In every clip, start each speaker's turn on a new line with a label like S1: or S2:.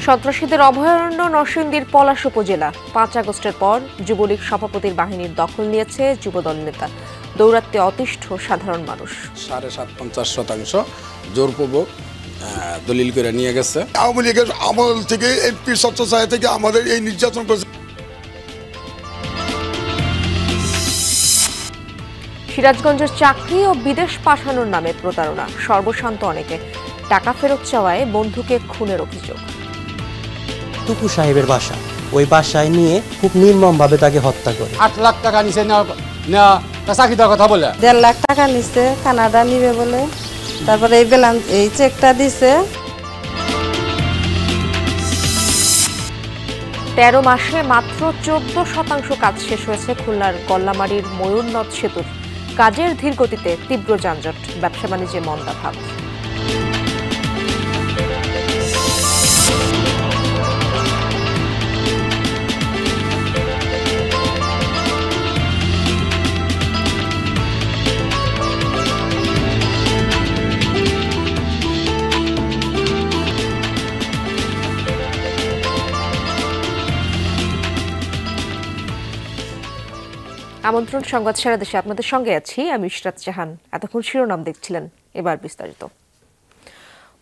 S1: সন্ত্রাসীদের অভয়ারণ্য নরসিংদীর পলাশ উপজেলা। ৫ আগস্টের পর যুবলীগ সভাপতির বাহিনীর দখল নিয়েছে যুবদল নেতা। দৌরাত্মে অতিষ্ঠ সাধারণ মানুষ।
S2: ৫.৫% জোরপূর্বক দলিল করে নিয়ে গেছে।
S3: আওয়ামী লীগের আমল থেকে এমপি ছত্রছায়া থেকে আমাদের এই নির্যাতন করেছে।
S1: সিরাজগঞ্জের চাকরি ও বিদেশ পাঠানোর নামে প্রতারণা, সর্বশান্ত অনেকে। টাকা ফেরত চাওয়ায় বন্ধুকে খুনের অভিযোগ।
S4: টুকু সাহেবের বাসা, ওই বাসায় নিয়ে খুব নির্মমভাবে তাকে হত্যা করে।
S5: ৮ লাখ টাকা নিচে নেওয়া চাকরি দেওয়ার কথা বলে
S6: ১.৫ লাখ টাকা নিচ্ছে, কানাডা নিবে বলে। তারপরে এই চেকটা দিছে।
S1: ১৩ মাসে মাত্র ১৪% কাজ শেষ হয়েছে খুলনার গল্লামারীর ময়ূরনদ সেতুর। কাজের ধীর গতিতে তীব্র যানজট, ব্যবসা বাণিজ্যে মন্দাভাব। আমন্ত্রণ সংবাদ সারা দেশে আপনাদের সঙ্গে আছি আমি ইশরাত জাহান। এতক্ষণ শিরোনাম দেখছিলেন, এবার বিস্তারিত।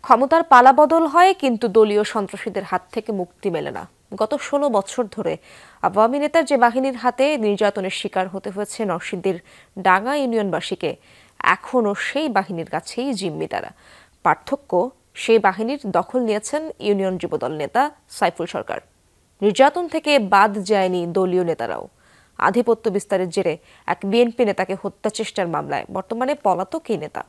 S1: ক্ষমতার পালাবদল হয় কিন্তু দলীয় সন্ত্রাসীদের হাত থেকে মুক্তি মেলে না। গত ১৬ বছর ধরে আওয়ামী নেতার যে বাহিনীর হাতে নির্যাতনের শিকার হতে হয়েছে নরসিংদীর ডাঙ্গা ইউনিয়নবাসীকে, এখনও সেই বাহিনীর কাছেই জিম্মি তারা। পার্থক্য, সেই বাহিনীর দখল নিয়েছেন ইউনিয়ন যুবদল নেতা সাইফুল সরকার। নির্যাতন থেকে বাদ যায়নি দলীয় নেতারাও। আধিপত্য বিস্তারের জেরে এক বিএনপি নেতাকে হত্যা চেষ্টার মামলায় বর্তমানে পলাতক এই নেতা।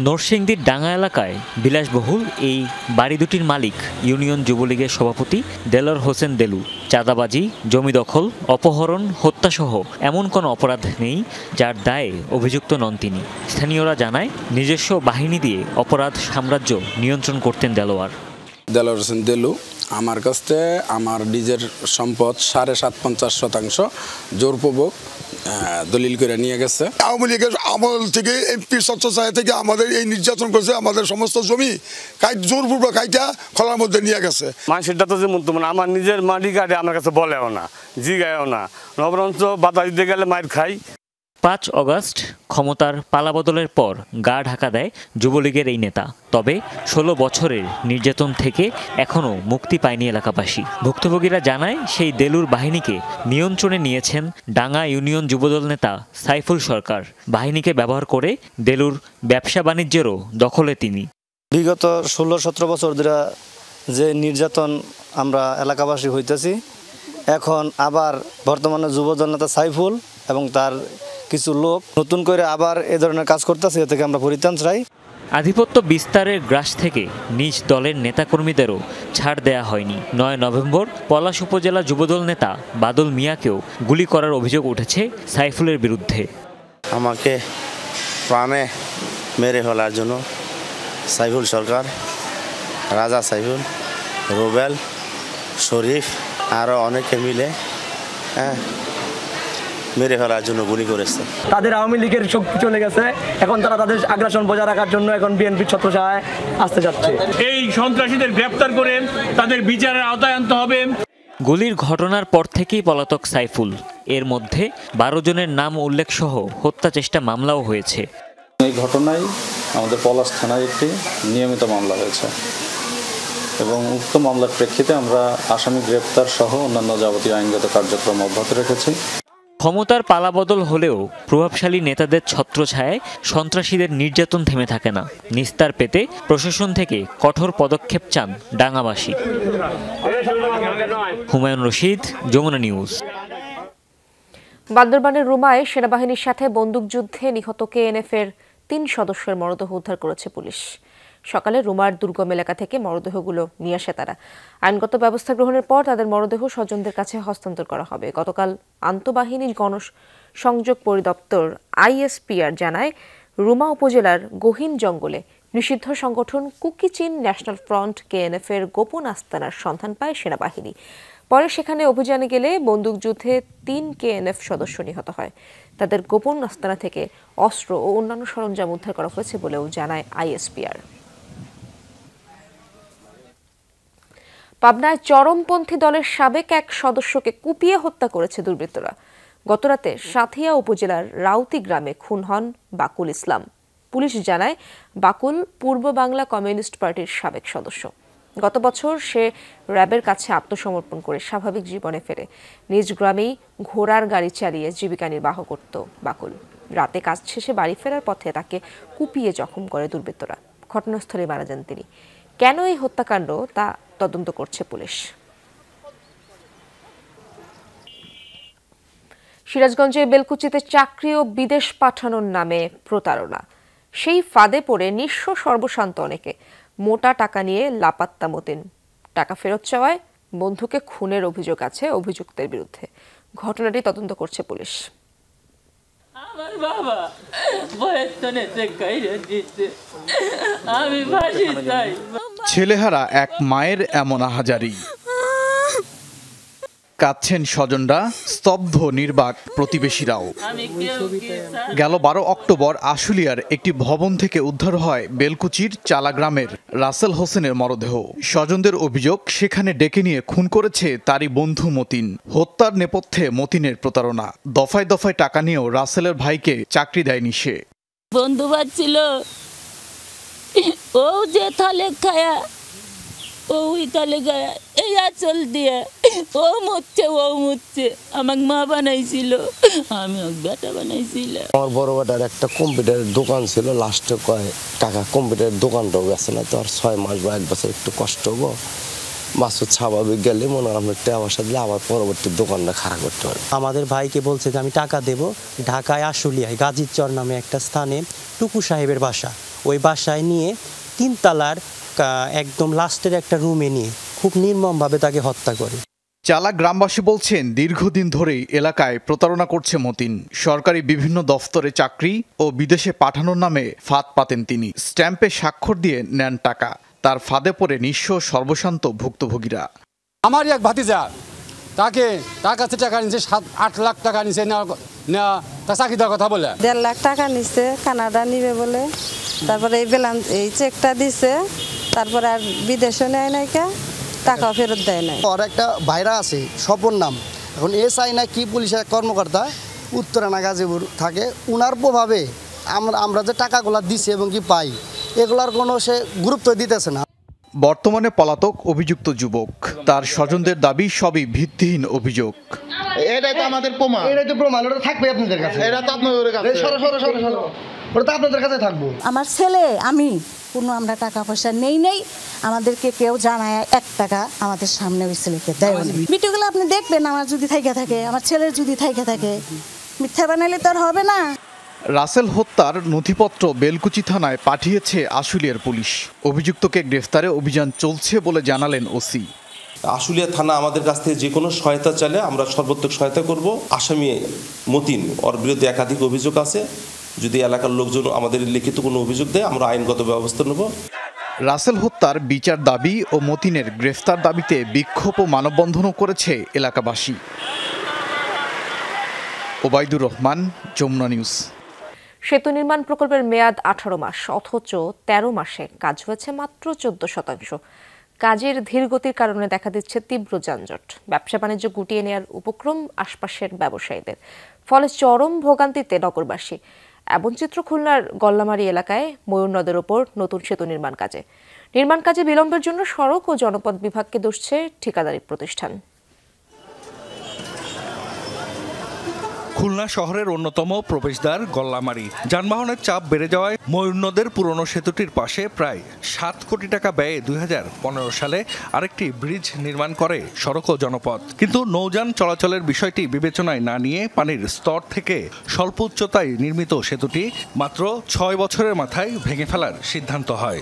S7: নরসিংদীর ডাঙ্গা এলাকায় বিলাসবহুল এই বাড়ি দুটির মালিক ইউনিয়ন যুবলীগের সভাপতি দেলোয়ার হোসেন দেলু। চাঁদাবাজি, জমি দখল, অপহরণ, হত্যাসহ এমন কোনো অপরাধ নেই যার দায়ে অভিযুক্ত নন তিনি। স্থানীয়রা জানায়, নিজস্ব বাহিনী দিয়ে অপরাধ সাম্রাজ্য নিয়ন্ত্রণ করতেন দেলোয়ার
S2: হোসেন দেলু আমার কাছ থেকে আমার নিজের সম্পদ ৫.৫% জোরপূর্বক দলিল করে নিয়ে গেছে।
S3: আওয়ামী লীগের আমল থেকে এমপি ছত্রছায়া থেকে আমাদের এই নির্যাতন করেছে। আমাদের সমস্ত জমি জোরপূর্বক কাইটা খোলার মধ্যে নিয়ে গেছে।
S5: মানুষেরটা তো যেমন তেমন আমার নিজের মাটি কাটে আমার কাছে বলেও না, জিগায়ও না, নবরঞ্চ বাধা দিতে গেলে মার খাই।
S7: ৫ আগস্ট ক্ষমতার পালাবদলের পর গা ঢাকা দেয় যুবলীগের এই নেতা। তবে ১৬ বছরের নির্যাতন থেকে এখনও মুক্তি পায়নি এলাকাবাসী। ভুক্তভোগীরা জানায়, সেই দেলুর বাহিনীকে নিয়ন্ত্রণে নিয়েছেন ডাঙ্গা ইউনিয়ন যুবদল নেতা সাইফুল সরকার। বাহিনীকে ব্যবহার করে দেলুর ব্যবসা বাণিজ্যেরও দখলে তিনি।
S4: বিগত ১৬-১৭ বছর ধরে যে নির্যাতন আমরা এলাকাবাসী হইতেছি, এখন আবার বর্তমানে যুবদল নেতা সাইফুল এবং তার কিছু লোক নতুন করে আবার এ ধরনের কাজ করতেছে। এ থেকে আমরা পরিত্রাণ চাই।
S7: আধিপত্য বিস্তারের গ্রাস থেকে নিজ দলের নেতাকর্মীদেরও ছাড় দেয়া হয়নি। ৯ নভেম্বর পলাশ উপজেলা যুবদল নেতা বাদল মিয়াকেও গুলি করার অভিযোগ উঠেছে সাইফুলের বিরুদ্ধে।
S8: আমাকে প্রাণে মেরে ফেলার জন্য সাইফুল সরকার, রাজা সাইফুল, রুবেল, শরীফ আরও অনেকে মিলে মেরে ফেলার জন্য গুলি করেছে।
S4: তাদের আওয়ামী লীগের শক্তি চলে গেছে, এখন তারা তাদের আগ্রাসন বজায় রাখার জন্য এখন বিএনপির ছত্রছায়ায় আসতে যাচ্ছে।
S9: এই সন্ত্রাসীদের গ্রেফতার করে তাদের বিচারের আওতায় আনতে হবে।
S7: গুলির ঘটনার পর থেকেই পলাতক সাইফুল। এর মধ্যে ১২ জনের নাম উল্লেখ সহ হত্যা চেষ্টা মামলাও হয়েছে।
S10: এই ঘটনায় আমাদের পলাশ থানায় একটি নিয়মিত মামলা হয়েছে এবং উক্ত মামলার প্রেক্ষিতে আমরা আসামি গ্রেপ্তার সহ অন্যান্য যাবতীয় আইনগত কার্যক্রম অব্যাহত রেখেছি।
S7: ক্ষমতার পালাবদল হলেও প্রভাবশালী নেতাদের ছত্রছায়ায় সন্ত্রাসীদের নির্যাতন থেমে থাকে না। নিস্তার পেতে প্রশাসন থেকে কঠোর পদক্ষেপ চান ডাঙ্গাবাসী। হুমায়ুন রশিদ, যমুনা নিউজ।
S1: বান্দরবানের রুমায় সেনাবাহিনীর সাথে বন্দুকযুদ্ধে নিহত কেএনএফ-এর ৩ সদস্যের মরদেহ উদ্ধার করেছে পুলিশ। সকালে রুমার দুর্গম এলাকা থেকে মরদেহগুলো নিয়ে আসে তারা। আইনগত ব্যবস্থা গ্রহণের পর তাদের মরদেহ স্বজনদের কাছে হস্তান্তর করা হবে। গতকাল আন্তঃবাহিনী গণসংযোগ পরিদপ্তর আইএসপিআর জানায়, রুমা উপজেলার গহীন জঙ্গলে নিষিদ্ধ সংগঠন কুকি-চিন ন্যাশনাল ফ্রন্ট কেএনএফ-এর গোপন আস্তানার সন্ধান পায় সেনাবাহিনী। পরে সেখানে অভিযানে গেলে বন্দুকযুদ্ধে ৩ কেএনএফ সদস্য নিহত হয়। তাদের গোপন আস্তানা থেকে অস্ত্র ও অন্যান্য সরঞ্জাম উদ্ধার করা হয়েছে বলেও জানায় আইএসপিআর। পাবনায় চরমপন্থী দলের সাবেক এক সদস্যকে কুপিয়ে হত্যা করেছে দুর্বৃত্তরা। গতরাতে সাথিয়া উপজেলার রাউতি গ্রামে খুন হন বাকুল ইসলাম। পুলিশ জানায়, বাকুল পূর্ব বাংলা কমিউনিস্ট পার্টির সাবেক সদস্য। গত বছর সে র্যাবের কাছে আত্মসমর্পণ করে স্বাভাবিক জীবনে ফেরে। নিজ গ্রামেই ঘোড়ার গাড়ি চালিয়ে জীবিকা নির্বাহ করত বাকুল। রাতে কাজ শেষে বাড়ি ফেরার পথে তাকে কুপিয়ে জখম করে দুর্বৃত্তরা। ঘটনাস্থলে মারা যান তিনি। কেন এই হত্যাকাণ্ড তা তদন্ত করছে পুলিশ। সিরাজগঞ্জের বেলকুচিতে চাকরি ও বিদেশ পাঠানোর নামে প্রতারণা। সেই ফাঁদে পড়ে নিঃস্ব সর্বশান্ত অনেকে। মোটা টাকা নিয়ে লাপাত্তা মতিন। টাকা ফেরত চাওয়ায় বন্ধুকে খুনের অভিযোগ আছে অভিযুক্তের বিরুদ্ধে। ঘটনাটি তদন্ত করছে পুলিশ।
S11: আমার বাবা আমি ফাঁসি চাই।
S12: ছেলেহারা এক মায়ের এমন আহাজারি। কাঁদছেন স্বজনরা, স্তব্ধ নির্বাক প্রতিবেশীরাও। গেল 12 অক্টোবর আশুলিয়ার একটি ভবন থেকে উদ্ধার হয় বেলকুচির চালা গ্রামের রাসেল হোসেনের মরদেহ। স্বজনদের অভিযোগ, সেখানে ডেকে নিয়ে খুন করেছে তারই বন্ধু মতিন। হত্যার নেপথ্যে মতিনের প্রতারণা। দফায় দফায় টাকা নিয়েও রাসেলের ভাইকে চাকরি দেয়নি সে।
S11: বন্ধু ছিল ও যে থালে খায়া ওই তালে গায়া এই আঁচল দিয়ে ও মুচ্ছে আমাকে মা বানাইছিল, আমি বেটা বানাইছিলাম।
S13: আমার বড় বেটার একটা কম্পিউটারের দোকান ছিল, লাস্টে কয় টাকা কম্পিউটারের দোকানটাও গেছে না, তো আর 6 মাস বা 1 বছর একটু কষ্ট হবো। মাসুদ স্বাভাবিক গেলে মনে হয় আমরা টাকা পয়সা দিলে আবার পরবর্তী দোকানটা খারাপ করতে পারবো।
S14: আমাদের ভাইকে বলছে যে আমি টাকা দেব। ঢাকায় আশুলিয়ায় গাজীরচর নামে একটা স্থানে টুকু সাহেবের বাসা, ওই বাসায় নিয়ে 3 তলার একদম লাস্টের একটা রুমে নিয়ে খুব নির্মমভাবে তাকে হত্যা করে।
S12: চালা গ্রামবাসী বলছেন, দীর্ঘদিন ধরেই এলাকায় প্রতারণা করছে মতিন। সরকারি বিভিন্ন দফতরে চাকরি ও বিদেশে পাঠানোর নামে ফাঁদ পাতেন তিনি। স্ট্যাম্পে স্বাক্ষর দিয়ে নেন টাকা। তার ফাঁদে পড়ে নিঃস্ব সর্বশান্ত ভুক্তভোগীরা।
S15: আমার এক ভাতিজা তাকে তার কাছে টাকা নিচ্ছে 7-8 লাখ টাকা নিচ্ছে, তা চাকরি দেওয়ার কথা বলে
S6: 1.5 লাখ টাকা নিচ্ছে, কানাডা নিবে বলে। তারপরে এই চেকটা দিছে, তারপরে আর বিদেশে নেয় নাই, টাকা ফেরত দেয় নাই।
S16: ওর একটা ভাইরা আছে স্বপন নাম, এখন এসআই না কি পুলিশের কর্মকর্তা উত্তরানা গাজীপুর থাকে। উনার প্রভাবে আমরা যে টাকাগুলো দিছি এবং কি পাই, এগুলার কোনো সে গুরুত্ব দিতেছে না।
S12: বর্তমানে পলাতক অভিযুক্ত যুবক। তার স্বজনদের দাবি সবই ভিত্তিহীন অভিযোগ।
S17: এটাই তো আমাদের প্রমাণ,
S16: এটাই তো প্রমাণ, ওটা থাকবে আপনাদের কাছে।
S17: এটা তো আপনাদের কাছে,
S16: ওটা তো আপনাদের কাছে থাকবো।
S18: আমার ছেলে আমি কোনো আমরা টাকা পয়সা নেই, আমাদেরকে কেউ জানায় 1 টাকা আমাদের সামনে ওই ছেলেকে দেয়। ভিডিওগুলো আপনি দেখবেন, আমার যদি থাইকা থাকে, আমার ছেলের যদি থাইকা থাকে, মিথ্যা বানাইলে তো আর হবে না।
S12: রাসেল হত্যার নথিপত্র বেলকুচি থানায় পাঠিয়েছে আশুলিয়ার পুলিশ। অভিযুক্তকে গ্রেফতারে অভিযান চলছে বলে জানালেন ওসি।
S19: আশুলিয়া থানা আমাদের কাছ থেকে যে কোনো সহায়তা চাইলে আমরা সর্বোত্তক সহায়তা করব। আসামি মতিন, ওর বিরুদ্ধে একাধিক অভিযোগ আছে। যদি এলাকার লোকজন আমাদের লিখিত কোনো অভিযোগ দেয়, আমরা আইনগত ব্যবস্থা নেব।
S12: রাসেল হত্যার বিচার দাবি ও মতিনের গ্রেফতার দাবিতে বিক্ষোভ ও মানববন্ধনও করেছে এলাকাবাসী। ওবায়দুর রহমান, যমুনা নিউজ।
S1: সেতু নির্মাণ প্রকল্পের মেয়াদ 18 মাস, অথচ 13 মাসে কাজ হয়েছে মাত্র 14%। কাজের ধীরগতির কারণে দেখা দিচ্ছে তীব্র যানজট। ব্যবসা বাণিজ্য গুটিয়ে নেওয়ার উপক্রম আশপাশের ব্যবসায়ীদের, ফলে চরম ভোগান্তিতে নগরবাসী। এমন চিত্র খুলনার গল্লামারী এলাকায় ময়ূর নদের ওপর নতুন সেতু নির্মাণ কাজে বিলম্বের জন্য সড়ক ও জনপথ বিভাগকে দোষছে ঠিকাদারি প্রতিষ্ঠান।
S20: খুলনা শহরের অন্যতম প্রবেশদ্বার গল্লামারী। যানবাহনের চাপ বেড়ে যাওয়ায় ময়ূর নদের পুরনো সেতুটির পাশে প্রায় 7 কোটি টাকা ব্যয়ে 2015 সালে আরেকটি ব্রিজ নির্মাণ করে সড়ক ও জনপথ। কিন্তু নৌযান চলাচলের বিষয়টি বিবেচনায় না নিয়ে পানির স্তর থেকে স্বল্প উচ্চতায় নির্মিত সেতুটি মাত্র 6 বছরের মাথায় ভেঙে ফেলার সিদ্ধান্ত হয়।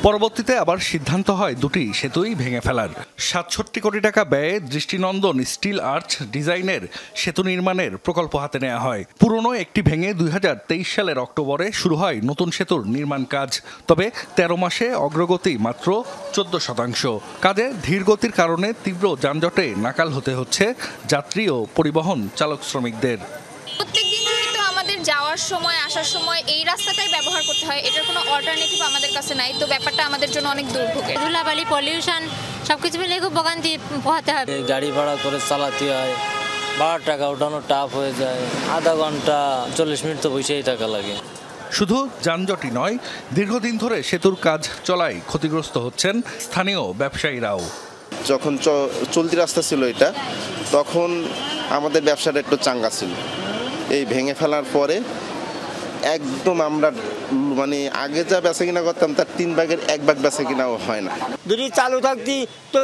S20: পরবর্তীতে আবার সিদ্ধান্ত হয় দুটি সেতুই ভেঙে ফেলার। 67 কোটি টাকা ব্যয়ে দৃষ্টিনন্দন স্টিল আর্চ ডিজাইনের সেতু নির্মাণের প্রকল্প হাতে নেওয়া হয়। পুরনো একটি ভেঙে 2023 সালের অক্টোবরে শুরু হয় নতুন সেতুর নির্মাণ কাজ। তবে 13 মাসে অগ্রগতি মাত্র 14%। কাজে ধীরগতির কারণে তীব্র যানজটে নাকাল হতে হচ্ছে যাত্রী ও পরিবহন চালক শ্রমিকদের।
S21: প্রত্যেকদিন কিন্তু আমাদের যাওয়ার সময় আসার সময় এই রাস্তাটাই ব্যবহার করতে হয়, এটার কোনো অল্টারনেটিভ আমাদের কাছে নাই, তো ব্যাপারটা আমাদের জন্য অনেক দুর্ভোগের।
S22: ধুলাবালি, পলিউশন সবকিছু মিলে খুব ভোগান্তি পোহাতে হয়।
S23: গাড়ি ভাড়া করে চালাতে হয়, 12 টাকা উঠানো টাফ হয়ে যায়, আধা ঘন্টা 40 মিনিট তো বসেই টাকা লাগে।
S20: শুধু যানজটই নয়, দীর্ঘদিন ধরে সেতুর কাজ চলায় ক্ষতিগ্রস্ত হচ্ছেন স্থানীয় ব্যবসায়ীরাও।
S17: যখন চলতি রাস্তা ছিল এটা, তখন আমাদের ব্যবসাটা একটু চাঙ্গা ছিল। এই ভেঙে ফেলার পরে একদম আমরা মানে আগে যা বেচা কিনা করতাম তার 3 ভাগের 1 ভাগ বেচা কিনাও হয় না।
S24: যদি চালু থাকতি তো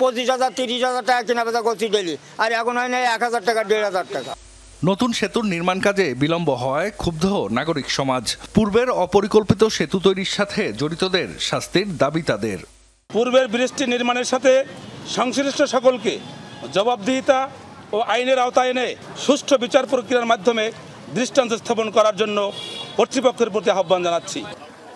S24: 25,000 30,000 টাকা কেনা বেচা করছি ডেলি, আর এখন হয় না 1,000 টাকা 1,500 টাকা।
S20: নতুন সেতুর নির্মাণ কাজে বিলম্ব হওয়ায় ক্ষুব্ধ নাগরিক সমাজ। পূর্বের অপরিকল্পিত সেতু তৈরির সাথে জড়িতদের শাস্তির দাবি তাদের।
S25: পূর্বের ব্রিজটি নির্মাণের সাথে সংশ্লিষ্ট সকলকে জবাবদিহিতা ও আইনের আওতায় এনে সুষ্ঠু বিচার প্রক্রিয়ার মাধ্যমে দৃষ্টান্ত স্থাপন করার জন্য কর্তৃপক্ষের প্রতি আহ্বান জানাচ্ছি।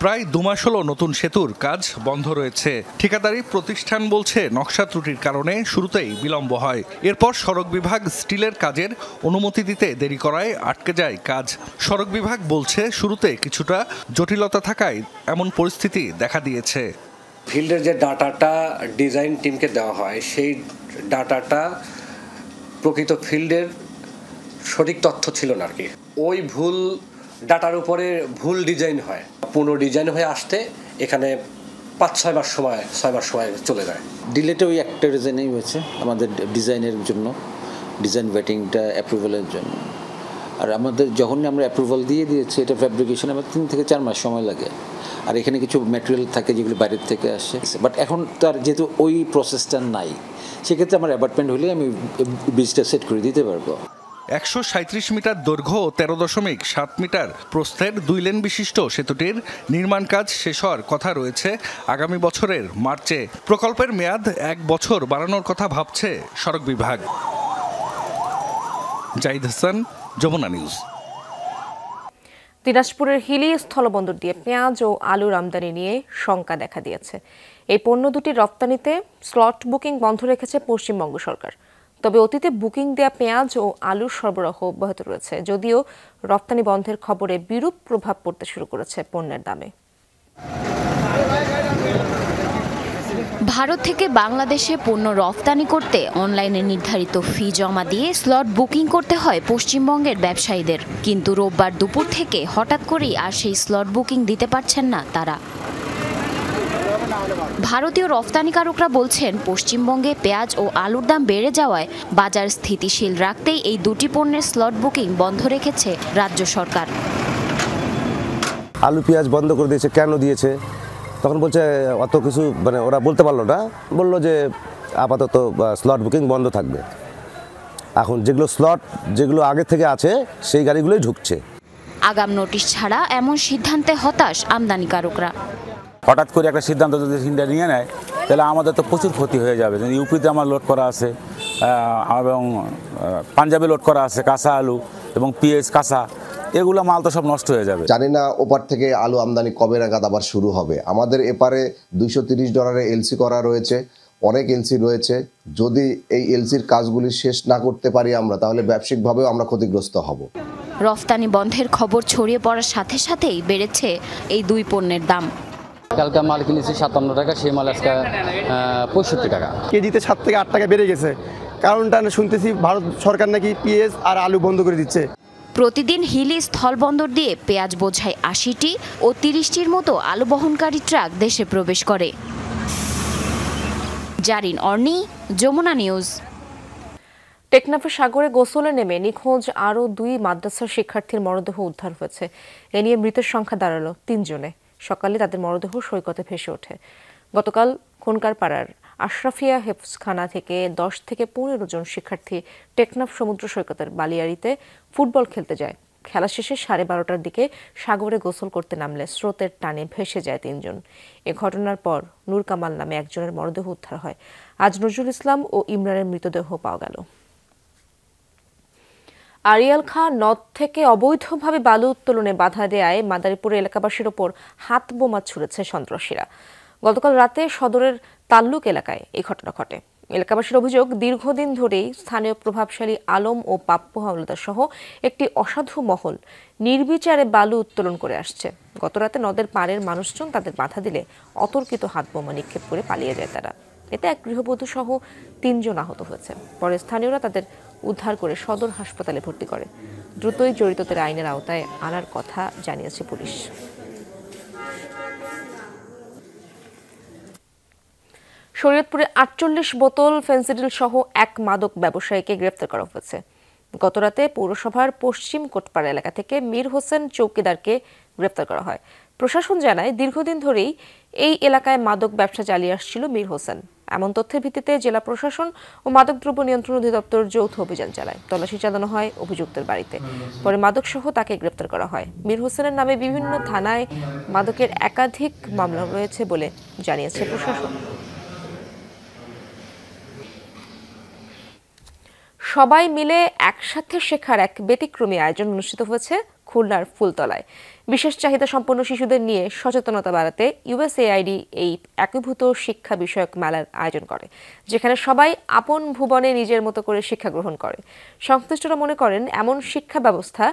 S20: প্রায় 2 মাস হলো নতুন সেতুর কাজ বন্ধ রয়েছে। ঠিকাদারি প্রতিষ্ঠান বলছে নকশা ত্রুটির কারণে শুরুতেই বিলম্ব হয়। এরপর সড়ক বিভাগ স্টিলের কাজের অনুমতি দিতে দেরি করায় আটকে যায় কাজ। সড়ক বিভাগ বলছে শুরুতে কিছুটা জটিলতা থাকায় এমন পরিস্থিতি দেখা দিয়েছে।
S26: ফিল্ডের যে ডাটাটা ডিজাইন টিমকে দেওয়া হয়, সেই ডাটাটা প্রকৃত ফিল্ডের সঠিক তথ্য ছিল না আর কি। ওই ভুল ডাটার উপরে ভুল ডিজাইন হয়, পুনঃ ডিজাইন হয়ে আসতে এখানে 5-6 মাস সময় চলে যায়।
S27: ডিলেটা ওই একটা রিজনেই হয়েছে, আমাদের ডিজাইনের জন্য, ডিজাইন ওয়েটিংটা অ্যাপ্রুভালের জন্য। আর আমাদের যখনই আমরা অ্যাপ্রুভাল দিয়ে দিয়েছি, এটা ফ্যাব্রিকেশন আমার 3 থেকে 4 মাস সময় লাগে। আর এখানে কিছু ম্যাটেরিয়াল থাকে যেগুলো বাইরের থেকে আসে, বাট এখন তার যেহেতু ওই প্রসেসটা নাই, সেক্ষেত্রে আমার অ্যাপার্টমেন্ট হলে আমি ব্রিজটা সেট করে দিতে পারবো।
S20: 137 মিটার দৈর্ঘ্য ও 13.7 মিটার প্রস্থের 2 লেন বিশিষ্ট সেতুটির নির্মাণ কাজ শেষ হওয়ার কথা রয়েছে আগামী বছরের মার্চে। প্রকল্পের মেয়াদ 1 বছর বাড়ানোর কথা ভাবছে সড়ক বিভাগ। জাহিদ হাসান, যমুনা নিউজ।
S1: দিনাজপুরের হিলি স্থলবন্দর দিয়ে পেঁয়াজ ও আলুর আমদানি নিয়ে শঙ্কা দেখা দিয়েছে। এই পণ্য দুটি রপ্তানিতে স্লট বুকিং বন্ধ রেখেছে পশ্চিমবঙ্গ সরকার। তবে অতীতে বুকিং দেয়া পেঁয়াজ ও আলুর সরবরাহ অব্যাহত রয়েছে, যদিও রপ্তানি বন্ধের খবরে বিরূপ প্রভাব পড়তে শুরু করেছে পণ্যের দামে।
S28: ভারত থেকে বাংলাদেশে পণ্য রপ্তানি করতে অনলাইনে নির্ধারিত ফি জমা দিয়ে স্লট বুকিং করতে হয় পশ্চিমবঙ্গের ব্যবসায়ীদের। কিন্তু রোববার দুপুর থেকে হঠাৎ করেই আর সেই স্লট বুকিং দিতে পারছেন না তারা। ভারতীয় রপ্তানিকারকরা বলছেন, পশ্চিমবঙ্গে পেঁয়াজ ও আলুর দাম বেড়ে যাওয়ায় বাজার স্থিতিশীল রাখতেই এই দুটি পণ্যের স্লট বুকিং বন্ধ রেখেছে রাজ্য সরকার।
S29: আলু পেঁয়াজ বন্ধ করে দিয়েছে, কেন দিয়েছে? তখন বলছে অত কিছু মানে ওরা বলতে পারলো না, বললো যে আপাতত স্লট বুকিং বন্ধ থাকবে। এখন যেগুলো আগে থেকে আছে সেই গাড়িগুলোই ঢুকছে।
S28: আগাম নোটিশ ছাড়া এমন সিদ্ধান্তে হতাশ আমদানিকারকরা।
S30: হঠাৎ করে একটা সিদ্ধান্ত যদি ইন্ডিয়া নিয়ে নেয়, তাহলে আমাদের তো প্রচুর ক্ষতি হয়ে যাবে। ইউপিতে আমার লোড করা আছে এবং পাঞ্জাবে লোড করা আছে কাঁচা আলু এবং পেঁয়াজ কাঁচা, এগুলো মাল তো সব নষ্ট হয়ে যাবে।
S31: জানি না ওপার থেকে আলু আমদানি কবে নাগাদ আবার শুরু হবে। আমাদের এপারে $230 এলসি করা রয়েছে, অনেক এলসি রয়েছে। যদি এই এলসির কাজগুলি শেষ না করতে পারি আমরা, তাহলে ব্যবসায়িকভাবেও আমরা ক্ষতিগ্রস্ত হব।
S28: রফতানি বন্ধের খবর ছড়িয়ে পড়ার সাথে সাথেই বেড়েছে এই দুই পণ্যের দাম।
S32: কালকে মাল কিনেছি 57 টাকা, সেই মাল আজকে 65 টাকা।
S33: কেজিতে 7 থেকে 8 টাকা বেড়ে গেছে। কারণটা শুনতেছি ভারত সরকার নাকি পেঁয়াজ আর আলু বন্ধ করে দিচ্ছে।
S28: প্রতিদিন হিলি স্থলবন্দর দিয়ে পেঁয়াজ বোঝাই 80টি ও 30টির মতো আলু বহনকারী ট্রাক দেশে প্রবেশ করে। জারিন অর্নি, যমুনা নিউজ।
S1: টেকনাফের সাগরে গোসলে নেমে নিখোঁজ আরও 2 মাদ্রাসার শিক্ষার্থীর মরদেহ উদ্ধার হয়েছে। এ নিয়ে মৃতের সংখ্যা দাঁড়ালো 3 জনে। সকালে তাদের মরদেহ সৈকতে ভেসে ওঠে। গতকাল খুনকারপাড়ার আশরাফিয়া হেফজখানা থেকে 10 থেকে 15 জন শিক্ষার্থী টেকনাফ সমুদ্র সৈকতের বালিয়াড়িতে ফুটবল খেলতে যায়। খেলা শেষে 12:30টার দিকে সাগরে গোসল করতে নামলে স্রোতের টানে ভেসে যায় 3 জন। এ ঘটনার পর নূর কামাল নামে একজনের মরদেহ উদ্ধার হয়। আজ নজরুল ইসলাম ও ইমরানের মৃতদেহ পাওয়া গেল। আরিয়াল খাঁ নদ থেকে অবৈধভাবে বালু উত্তোলনে বাধা দেয়ায় মাদারীপুর এলাকাবাসীর ওপর হাত বোমা ছুড়েছে সন্ত্রাসীরা। গতকাল রাতে সদরের তাল্লুক এলাকায় এই ঘটনা ঘটে। এলাকাবাসীর অভিযোগ, দীর্ঘদিন ধরেই স্থানীয় প্রভাবশালী আলম ও পাপ্পু হাওলাদার সহ একটি অসাধু মহল নির্বিচারে বালু উত্তোলন করে আসছে। গতরাতে নদের পাড়ের মানুষজন তাদের বাধা দিলে অতর্কিত হাতবোমা নিক্ষেপ করে পালিয়ে যায় তারা। এতে এক গৃহবধূ সহ 3 জন আহত হয়েছে। পরে স্থানীয়রা তাদের উদ্ধার করে সদর হাসপাতালে ভর্তি করে। দ্রুতই জড়িতদের আইনের আওতায় আনার কথা জানিয়েছে পুলিশ। শরীয়তপুরে 48 বোতল ফেন্সিডিল সহ এক মাদক ব্যবসায়ীকে গ্রেফতার করা হয়েছে। গতরাতে পৌরসভার পশ্চিম কোটপাড়া এলাকা থেকে মীর হোসেন চৌকিদারকে গ্রেফতার করা হয়। প্রশাসন জানায়, দীর্ঘদিন ধরেই এই এলাকায় মাদক ব্যবসা চালিয়ে আসছিল মীর হোসেন। এমন তথ্যের ভিত্তিতে জেলা প্রশাসন ও মাদকদ্রব্য নিয়ন্ত্রণ অধিদপ্তর যৌথ অভিযান চালায়। তল্লাশি চালানো হয় অভিযুক্তের বাড়িতে। পরে মাদকসহ তাকে গ্রেফতার করা হয়। মীর হোসেনের নামে বিভিন্ন থানায় মাদকের একাধিক মামলা রয়েছে বলে জানিয়েছে প্রশাসন। সবাই মিলে একসাথে শেখার এক ব্যতিক্রমী আয়োজন অনুষ্ঠিত হয়েছে খুলনার ফুলতলায়। বিশেষ চাহিদা সম্পন্ন শিশুদের নিয়ে সচেতনতা বাড়াতে ইউএসএআইডি এই একীভূত শিক্ষা বিষয়ক মেলার আয়োজন করে, যেখানে সবাই আপন ভুবনে নিজের মতো করে শিক্ষা গ্রহণ করে। সংশ্লিষ্টরা মনে করেন, এমন শিক্ষা ব্যবস্থা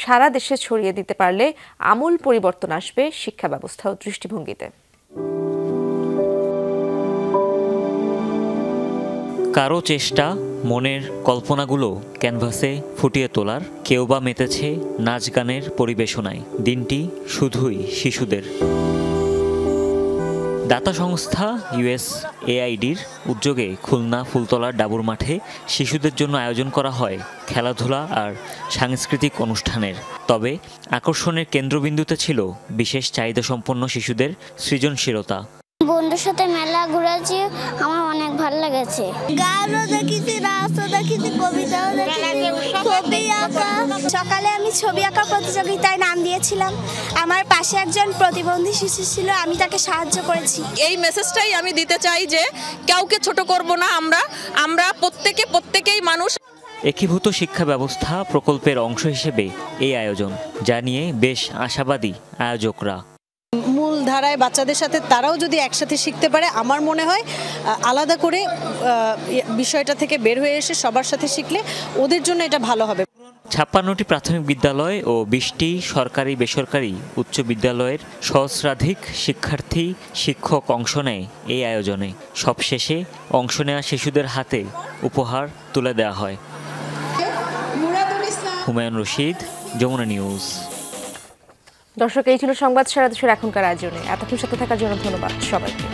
S1: সারা দেশে ছড়িয়ে দিতে পারলে আমূল পরিবর্তন আসবে শিক্ষা ব্যবস্থা ও দৃষ্টিভঙ্গিতে।
S2: কারো চেষ্টা মনের কল্পনাগুলো ক্যানভাসে ফুটিয়ে তোলার, কেউ বা মেতেছে নাচ গানের পরিবেশনায়। দিনটি শুধুই শিশুদের। দাতা সংস্থা ইউএসএআইডির উদ্যোগে খুলনা ফুলতলার ডাবুর মাঠে শিশুদের জন্য আয়োজন করা হয় খেলাধুলা আর সাংস্কৃতিক অনুষ্ঠানের। তবে আকর্ষণের কেন্দ্রবিন্দুতে ছিল বিশেষ চাহিদা সম্পন্ন শিশুদের সৃজনশীলতা।
S3: বন্ধুর সাথে মেলা ঘুরেছি, আমার অনেক ভালো লেগেছে। গানও দেখেছি, নাচও দেখেছি, কবিতাও দেখেছি, ছবি আঁকা। সকালে আমি ছবি আঁকা প্রতিযোগিতায় নাম দিয়েছিলাম। আমার পাশে একজন প্রতিবন্ধী শিশু ছিল, আমি তাকে সাহায্য করেছি।
S4: এই মেসেজটাই আমি দিতে চাই যে কাউকে ছোট করব না। আমরা প্রত্যেকেই মানুষ।
S2: একীভূত শিক্ষা ব্যবস্থা প্রকল্পের অংশ হিসেবে এই আয়োজন, যা নিয়ে বেশ আশাবাদী আয়োজকরা।
S5: মূল ধারায় বাচ্চাদের সাথে তারাও যদি একসাথে শিখতে পারে, আমার মনে হয় আলাদা করে বিষয়টা থেকে বের হয়ে এসে সবার সাথে শিখলে ওদের জন্য এটা ভালো হবে।
S2: 56টি প্রাথমিক বিদ্যালয় ও 20টি সরকারি বেসরকারি উচ্চ বিদ্যালয়ের সহস্রাধিক শিক্ষার্থী শিক্ষক অংশ নেয় এই আয়োজনে। সবশেষে অংশ নেওয়া শিশুদের হাতে উপহার তুলে দেওয়া হয়। হুমায়ুন রশিদ, যমুনা নিউজ।
S1: দর্শক, এই ছিল সংবাদ সারা দেশের এখনকার আয়োজনে। এতক্ষণ সাথে থাকার জন্য ধন্যবাদ সবাইকে।